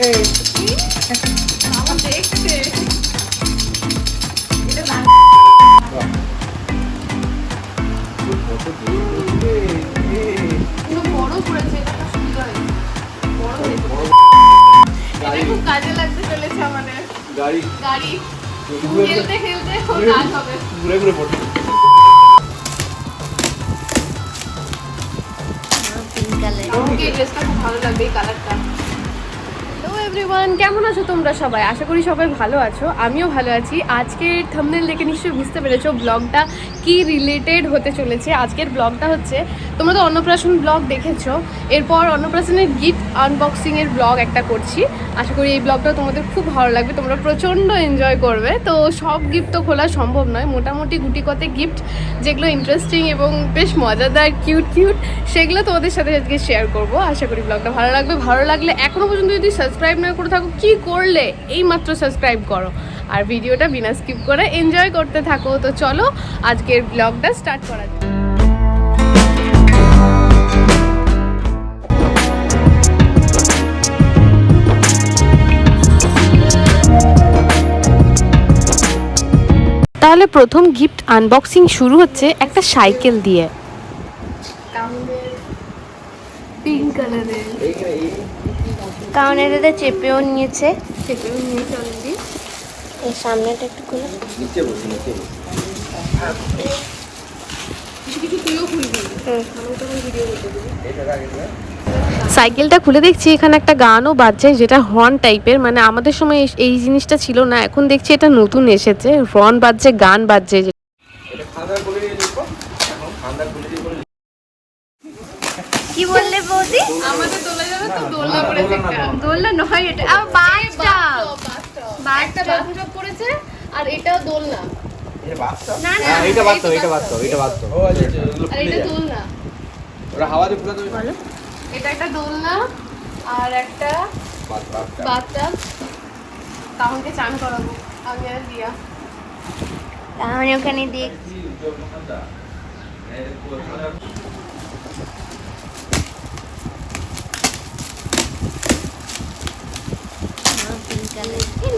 খুব কাজে লাগতে চলেছে আমাদের গাড়ি খেলতে খেলতে কাজ হবে ঘুরে ঘুরে পড়তে। আমাকে এই ড্রেসটা খুব ভালো লাগবে, এই কালারটা। হ্যালো এভরিওয়ান, কেমন আছো তোমরা সবাই? আশা করি সবাই ভালো আছো, আমিও ভালো আছি। আজকের থাম্বনেল দেখে নিশ্চয়ই বুঝতে পেরেছো ব্লগটা কি রিলেটেড হতে চলেছে। আজকের ব্লগটা হচ্ছে, তোমরা তো অন্নপ্রাশন ব্লগ দেখেছো, এরপর অন্নপ্রাশনের গিফট আনবক্সিংয়ের ব্লগ একটা করছি। আশা করি এই ব্লগটা তোমাদের খুব ভালো লাগবে, তোমরা প্রচণ্ড এনজয় করবে। তো সব গিফট তো খোলা সম্ভব নয়, মোটামুটি গুটি কতে গিফট যেগুলো ইন্টারেস্টিং এবং বেশ মজাদার কিউট সেগুলো তোমাদের সাথে আজকে শেয়ার করবো। আশা করি ব্লগটা ভালো লাগবে। ভালো লাগলে এখনও পর্যন্ত যদি সাবস্ক্রাইব না করে থাকো, কি করলে? এই মাত্র সাবস্ক্রাইব করো আর ভিডিওটা বিনা স্কিপ করে এনজয় করতে থাকো। তো চলো আজকের ব্লগটা স্টার্ট করা যাক। তাহলে প্রথম গিফট আনবক্সিং শুরু হচ্ছে একটা সাইকেল দিয়ে, পিঙ্ক কালারের। কারণ এটাতে চেপেও নিয়েছে অলরেডি। এর সামনেটা একটু খুলে সাইকেলটা খুলে দেখছি এখানে একটা গানও বাজছে, যেটা হর্ন টাইপের। মানে আমাদের সময় এই জিনিসটা ছিল না, এখন দেখছি এটা নতুন এসেছে। হর্ন বাজছে, গান বাজছে। কি বললে বৌদি? আমাদের দোলা যাবে তো, দোলনা পড়েছে একটা। দোলনা নয় এটা, আর একটা বাথটব পড়েছে, আর এটাও দোলনা। না না এটা বাথটব, এটা বাথটব, এটা বাথটব। ও আচ্ছা আচ্ছা, এগুলো আর এটা দোলনা। ওরা হাওয়াতে পুরো তুমি বলো। এটা একটা দোলনা আর একটা বাথটব। কাউকে চান করাবো আমি আর দিয়া। তাহলে ওখানে দিয়ে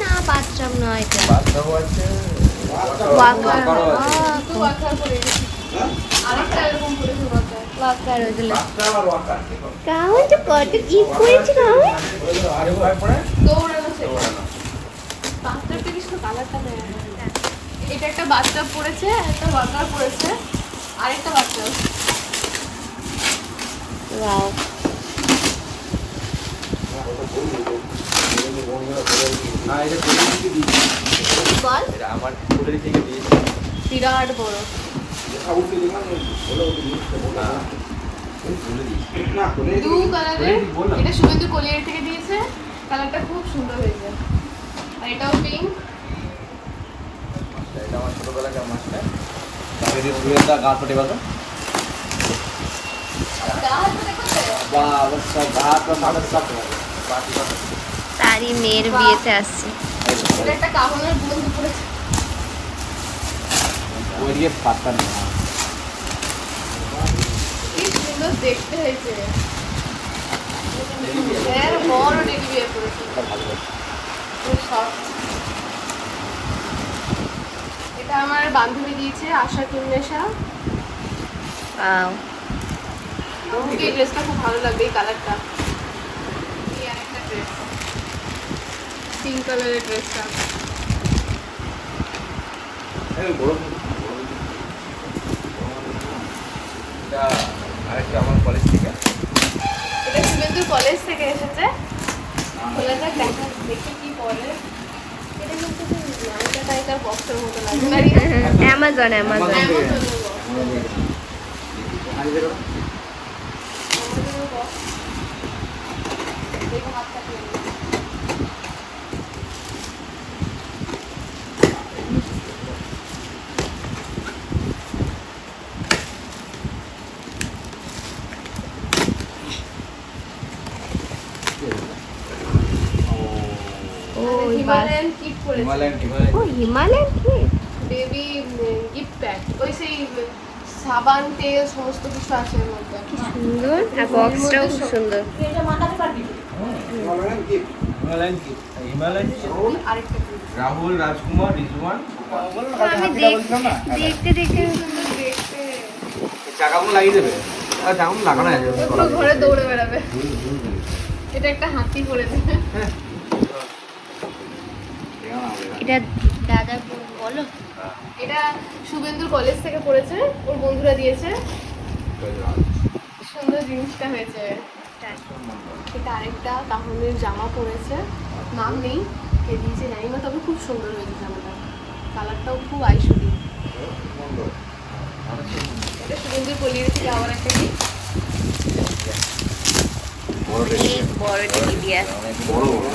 না বাথরুম নয় এটা, বাথটব আছে, ওয়াকার শুধু ওয়াকার করে এনেছি। আরেকটা এরকম করেছে ওয়াকার। ওয়াকার ওইগুলো বাথটব আর ওয়াকার। কাউন তো কত কি করেছে কাউন আরে ভাই পড়ে দৌড়ানো সেটা। বাথটবটা কি শুধু কালারটা দেয়? এটা একটা বাথটব পড়েছে, একটা ওয়াকার পড়েছে, আরেকটা বাথটব। ওয়াও না এটা কোলে থেকে দিয়েছি, বল এটা আমার কোলে থেকে দিয়েছি। বিরাট বড়। খাউতে দিলাম বলে ওকে দিতে বলা ওই কোলে দিয়েছি না কোলে ব্লু কালারের। এটা শুভেন্দু কলিয়ারি থেকে দিয়েছে, কালারটা খুব সুন্দর হয়েছে। আর এটাও পিঙ্ক। এটা আমার ছোটবেলাকার মাছটা। তাকে দিয়ে সুয়েদা গা ফটে বাবা। বাহ অবশ্য গা তো সাদা সাদা লাগে। বাকি কথা তারই মেয়ের বিয়েতে আসছে। এটা একটা কাহনের বন্ধু পড়েছে। ওই দিয়ে পাতা না। কি সুন্দর দেখতে হয়েছে। এর বড় ডেলি বিয়ে পড়েছে। খুব soft। এটা আমার বান্ধবী দিয়েছে, আশা কুন্নেশা। ওয়াও আমাকে এই ড্রেসটা খুব ভালো লাগবে, এই কালারটা। এই আরেকটা ড্রেস, পিঙ্ক কালারের ড্রেসটা। এই বড় এটা আরেকটা আমার কলেজ থেকে। এটা শুভেন্দু কলেজ থেকে এসেছে। খোলা যাক, দেখা দেখি কি পরে। এটা কিন্তু নাইকা টাইকার বক্সের মতো লাগে না? অ্যামাজন অ্যামাজন হিমালয়ান কিট করেছে। হিমালয়ান ও হিমালয়ান কি বেবি গিফট প্যাক, ওই সেই সাবান তেল সমস্ত কিছু আছে এর মধ্যে। সুন্দর, আর বক্সটাও খুব সুন্দর। হিমালয়ান গিফট হিমালয়ান কি হিমালয়ান আরেকটা কি? রাহুল রাজকুমার রিজওয়ান আমি দেখতে দেখতে দেখতে চাকাগুলো লাগিয়ে দেবে আর চাকাগুলো লাগানো আছে পুরো ঘরে দৌড়ে বেড়াবে। এটা একটা হাতি পড়েছে। এটা দাদা বলো। এটা শুভেন্দুর কলেজ থেকে পড়েছে, ওর বন্ধুরা দিয়েছে। সুন্দর জিনিসটা হয়েছে। এটা আরেকটা কাহনের জামা পরেছে, নাম নেই কে দিয়েছে জানি না, তবে খুব সুন্দর হয়েছে জামাটা, কালারটাও খুব আইসুরি। এটা শুভেন্দুর কলিয়ে থেকে আবার একটা কি অনেক বড় টিভি আছে। বড় বড়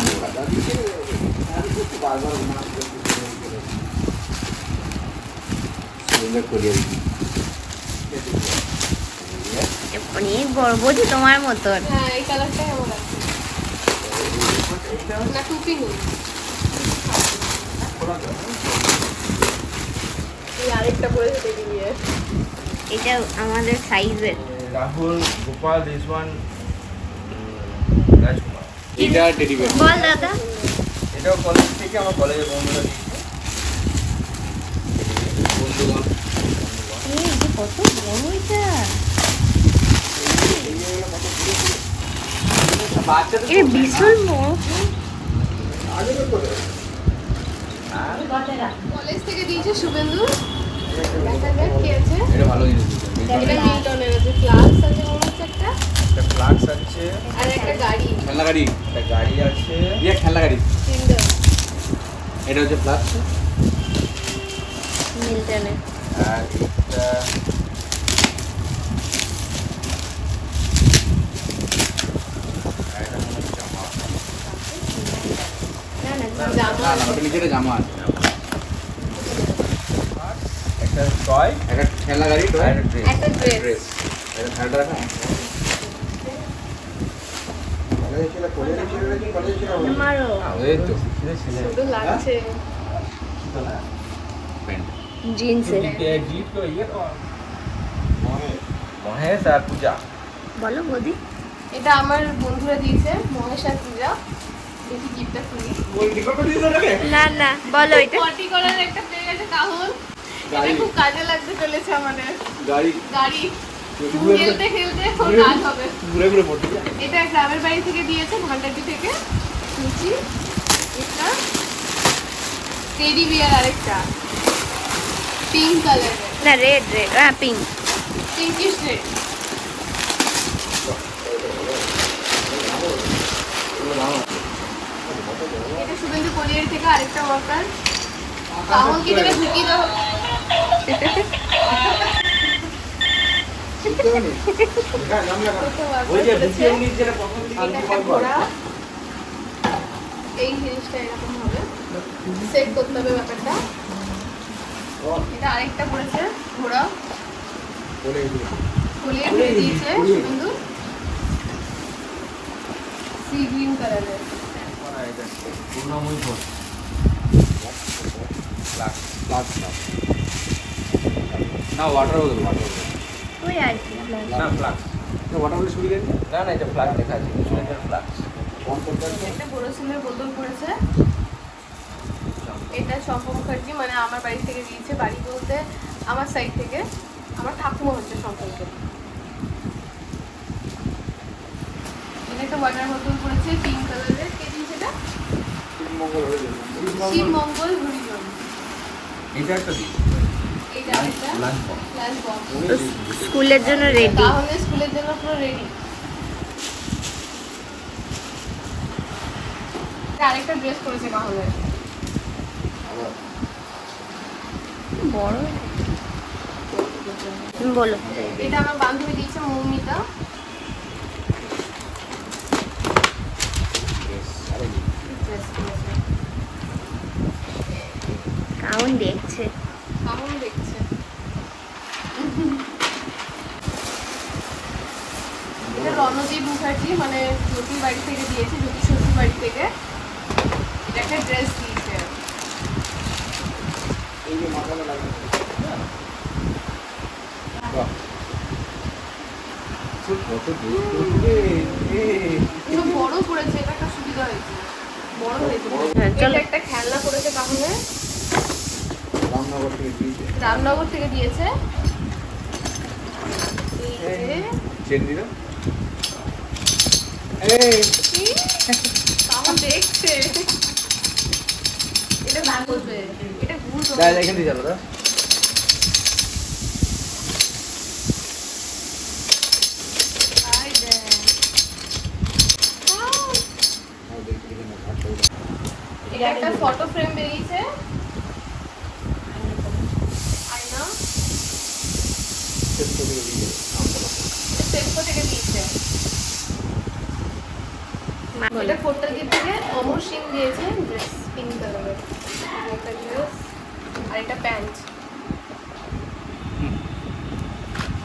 অনেক বড় বুঝি তোমার মতন। হ্যাঁ এই কালারটাই আমার আছে না, টুপি নেই। এই আরেকটা পরেছে দেখি নিয়ে, এটা আমাদের সাইজের। রাহুল গোপাল রিজওয়ান রাজকুমার এটা টেডি বিয়ার বল দাদা। এটাও কলেজ থেকে আমার কলেজের বন্ধুরা দিয়েছে বন্ধুগণ এই যে কত বড় এটা। বাচ্চাদের এটা বিশাল বড়। কলেজ থেকে দিয়েছে শুভেন্দু। দেখা যাক কি আছে। এটা ভালো জিনিস এটা মিল্টনের আছে, ফ্লাক্স আছে মনে হচ্ছে একটা, একটা ফ্লাক্স আছে আর একটা গাড়ি খেলনা গাড়ি একটা গাড়ি আছে ইয়ে খেলনা গাড়ি কিন্ডার। এটা হচ্ছে ফ্লাক্স মিল্টনে। আর এটা এটা মনে হচ্ছে জামা না না জামা না ওটা নিচে একটা জামা আছে একটা টয় একটা খেলনা গাড়ি টয় একটা ড্রেস। এটা খেলনা রাখা আমারও ওই তো সুন্দর লাগছে। জিন্সের। जीत तो ये तो महेश और पूजा বলো বৌদি। এটা আমার বন্ধুরা দিয়েছে, মহেশ আর পূজা। দেখি গিফটটা খুলি। না না বলো এটা। পটি করার একটা পেয়ে গেছে কাহন, এটা গাড়ি। খুব কাজে লাগতে চলেছে আমাদের। गाड़ी গাড়ি খেলতে খেলতে ওর কাজ হবে। पूरे पूरे फोटो এটা গ্রামের বাড়ি থেকে দিয়েছে, ভান্ডারটি থেকে শুনছি। এটা টেডি বিয়ার আরেকটা পিঙ্ক কালারের, না রেড রেড হ্যাঁ পিঙ্ক। Pinkish red. এটা শুভেন্দু কোরিয়ার থেকে আরেকটা ওয়ার্কার। কাহন কি থেকে ঢুকিয়ে দাও। ওই যে ভিডিও নিচে প্রথম এটা একটা ঘোড়া। এই জিনিসটা এরকম হবে, সেট করতে হবে ব্যাপারটা। এটা আরেকটা পড়েছে ঘোড়া, কোরিয়ার থেকে দিয়েছে শুভেন্দু, সি গ্রিন কালারের। पूर्ण muy fort फ्लाक्स ना वाटर बोतल ওই আর কি। না ফ্লাক্স না ওয়াটার বলে শুরু দেন না না এটা ফ্লাক্স লেখা আছে ইনসুলেটর ফ্লাক্স একটা বোরোসিলের বোতল পড়েছে। এটা শম্পা মুখার্জি, মানে আমার বাড়ি থেকে দিয়েছে। বাড়ি বলতে আমার সাইড থেকে আমার ঠাকুমা হচ্ছে সম্পর্কে। এটা একটা ওয়াটার বোতল পড়েছে পিঙ্ক কালারের। কে দিয়েছে এটা? শিব মঙ্গল হরিজন। এটা একটা দিন এইটা একটা লাঞ্চ বক্স লাঞ্চ বক্স। স্কুলের জন্য রেডি। তাহলে স্কুলের জন্য পুরো রেডি। আরেকটা ড্রেস পরেছে কাহনের। বড়। বলো। এটা আমার বান্ধবী দিয়েছে মৌমিতা। ড্রেস পরেছে। কাউন দেখছে। কাহন দেখছে। এটা রণদীপ মুখার্জি, মানে জ্যোতির বাড়ি থেকে দিয়েছে, জ্যোতি শ্বশুর বাড়ি থেকে। এটা একটা ড্রেস দিয়েছে। কত পুরো বড় পড়েছে, এটা একটা সুবিধা হয়েছে। হ্যাঁ এটা চলো। একটা খেলনা করেছে কাহনে, রামনগর থেকে দিয়েছে। রামনগর থেকে দিয়েছে। এই যে চেন দিল। এই কি কাহন দেখছে, এটা ঘুরবে, এটা ঘুরবে। দাদা এখান থেকে চলো দাদা। আই দেখ। আহ! এটা একটা ফটো ফ্রেম বেরিয়েছে, আয়না, সেলফো থেকে দিয়েছে। এটা ফোরটার দিক থেকে অমর সিং দিয়েছে, ড্রেস পিঙ্ক কালারের একটা ড্রেস, আর এটা প্যান্ট।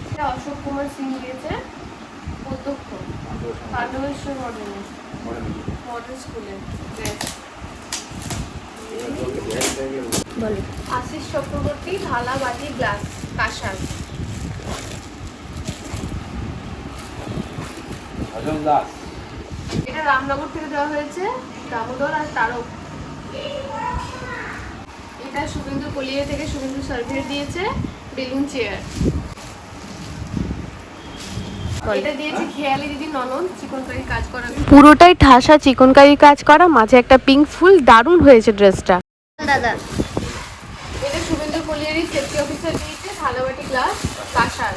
এটা অশোক কুমার সিং দিয়েছে, অধ্যক্ষ পাণ্ডবেশ্বর মডেল স্কুলের ড্রেস। বলো। আশিস চক্রবর্তী থালা বাটি গ্লাস কাঁসার। অজন দাস। এটা রামনগর থেকে দেওয়া হয়েছে, দামোদর আর তারক। এটা শুভেন্দু কলিয়া থেকে শুভেন্দু সার্ভিস দিয়েছে, বেলুন চেয়ার। এটা দিয়েছে খেয়ালি দিদি ননদ, চিকনকারি কাজ করা, পুরোটাই ঠাসা চিকনকারি কাজ করা, মাঝে একটা পিঙ্ক ফুল, দারুণ হয়েছে ড্রেসটা। দাদা এটা শুভেন্দু কলিয়ারি সেফটি অফিসার দিয়েছে, থালাবাটি গ্লাস কাঁসার।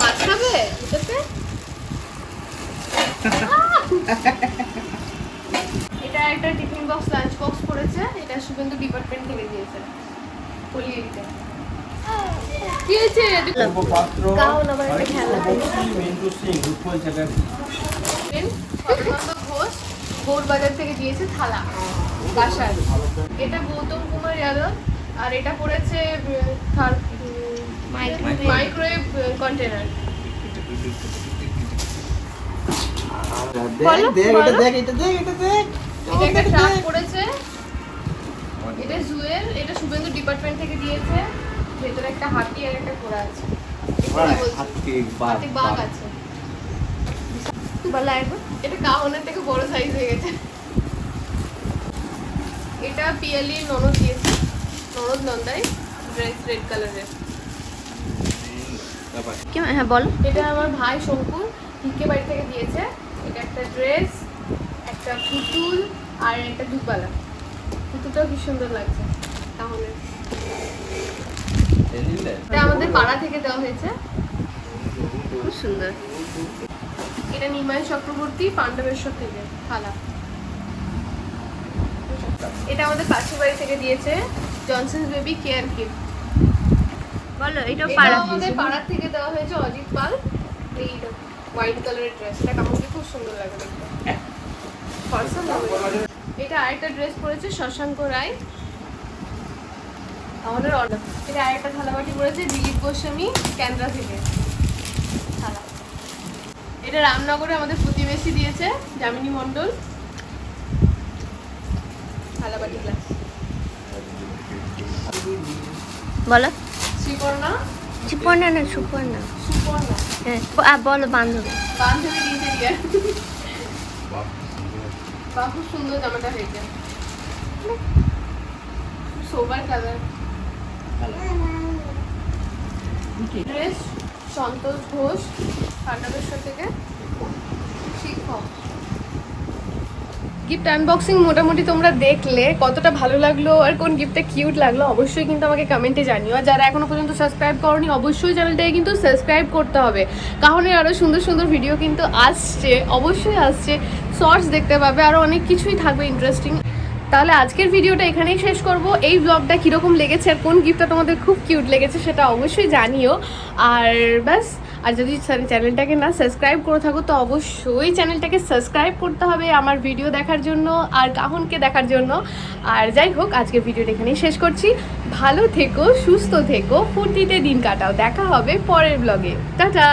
মাছ খাবে এটাতে? এটা একটা টিফিন বক্স লাঞ্চ বক্স পড়েছে, এটা শুভেন্দু ডিপার্টমেন্ট থেকে দিয়েছে কলিয়ারিতে। কি হয়েছে? পাত্র কাহন আবার একটা খেলনা মিন্টু সিং রূপল চ্যাটার্জি। সদানন্দ ঘোষ গৌরবাজার থেকে দিয়েছে থালা কাঁসার। এটা গৌতম কুমার যাদব, আর এটা পড়েছে মাইক্রোওয়েভ কন্টেনার। বলো, বলো। এটা একটা ট্রাক পড়েছে, এটা জুয়েল, এটা শুভেন্দু ডিপার্টমেন্ট থেকে দিয়েছে, ভেতরে একটা হাতি আর একটা ঘোড়া আছে। হাতি বাঘ আছে। বলো একবার। এটা কাহনের থেকে বড় সাইজ হয়ে গেছে। এটা পিয়ালি ননদ দিয়েছে, ননদ নন্দাই, ড্রেস রেড কালারের। হ্যাঁ বলো। এটা আমার ভাই শঙ্কুর ভিকে বাড়ি থেকে দিয়েছে। এটা একটা ড্রেস, একটা পুতুল আর একটা দুপালা। পুতুলটাও কি সুন্দর লাগছে তাহলে। এটা আমাদের পাড়া থেকে দেওয়া হয়েছে, খুব সুন্দর। এটা নিমাই চক্রবর্তী পাণ্ডবেশ্বর থেকে থালা। এটা আমাদের পাশের বাড়ি থেকে দিয়েছে, জনসন্স বেবি কেয়ার কিট। বলো এটাও এটা পাড়া। আমাদের পাড়ার থেকে দেওয়া হয়েছে অজিত পাল, এই হোয়াইট কালারের ড্রেস। এটা কামড়কে খুব সুন্দর লাগে দেখতে। ফর্সা লাগে। এটা আরেকটা ড্রেস পরেছে শশাঙ্ক রায়, আমাদের অর্ডার। এটা আরেকটা থালাবাটি পরেছে দিলীপ গোস্বামী কেন্দ্রা থেকে থালা। এটা রামনগরে আমাদের প্রতিবেশী দিয়েছে যামিনী মণ্ডল, থালাবাটি গ্লাস। বলো। শ্রীকর্ণা, সুপর্ণা না সুপর্ণা। সুপর্ণা হ্যাঁ বলো বান্ধবী। বান্ধবী দিয়েছে রিয়া। বা খুব সুন্দর জামাটা হয়েছে, সোবার কালার। ড্রেস সন্তোষ ঘোষ পাণ্ডবেশ্বর থেকে শিক্ষক। গিফট আনবক্সিং মোটামুটি তোমরা দেখলে, কতটা ভালো লাগলো আর কোন গিফটটা কিউট লাগলো অবশ্যই কিন্তু আমাকে কমেন্টে জানিও। আর যারা এখনো পর্যন্ত সাবস্ক্রাইব করনি অবশ্যই চ্যানেলটাকে কিন্তু সাবস্ক্রাইব করতে হবে, কারণ আরও সুন্দর সুন্দর ভিডিও কিন্তু আসছে, অবশ্যই আসছে। শর্টস দেখতে পাবে, আরও অনেক কিছুই থাকবে ইন্টারেস্টিং। তাহলে আজকের ভিডিওটা এখানেই শেষ করব। এই ব্লগটা কীরকম লেগেছে আর কোন গিফটটা তোমাদের খুব কিউট লেগেছে সেটা অবশ্যই জানিও। আর ব্যাস, আর যদি চ্যানেলটাকে না সাবস্ক্রাইব করে থাকো তো অবশ্যই চ্যানেলটাকে সাবস্ক্রাইব করতে হবে আমার ভিডিও দেখার জন্য আর কাহনকে দেখার জন্য। আর যাই হোক, আজকের ভিডিওটা এখানেই শেষ করছি। ভালো থেকো, সুস্থ থেকো, ফুর্তিতে দিন কাটাও। দেখা হবে পরের ব্লগে। টাটা।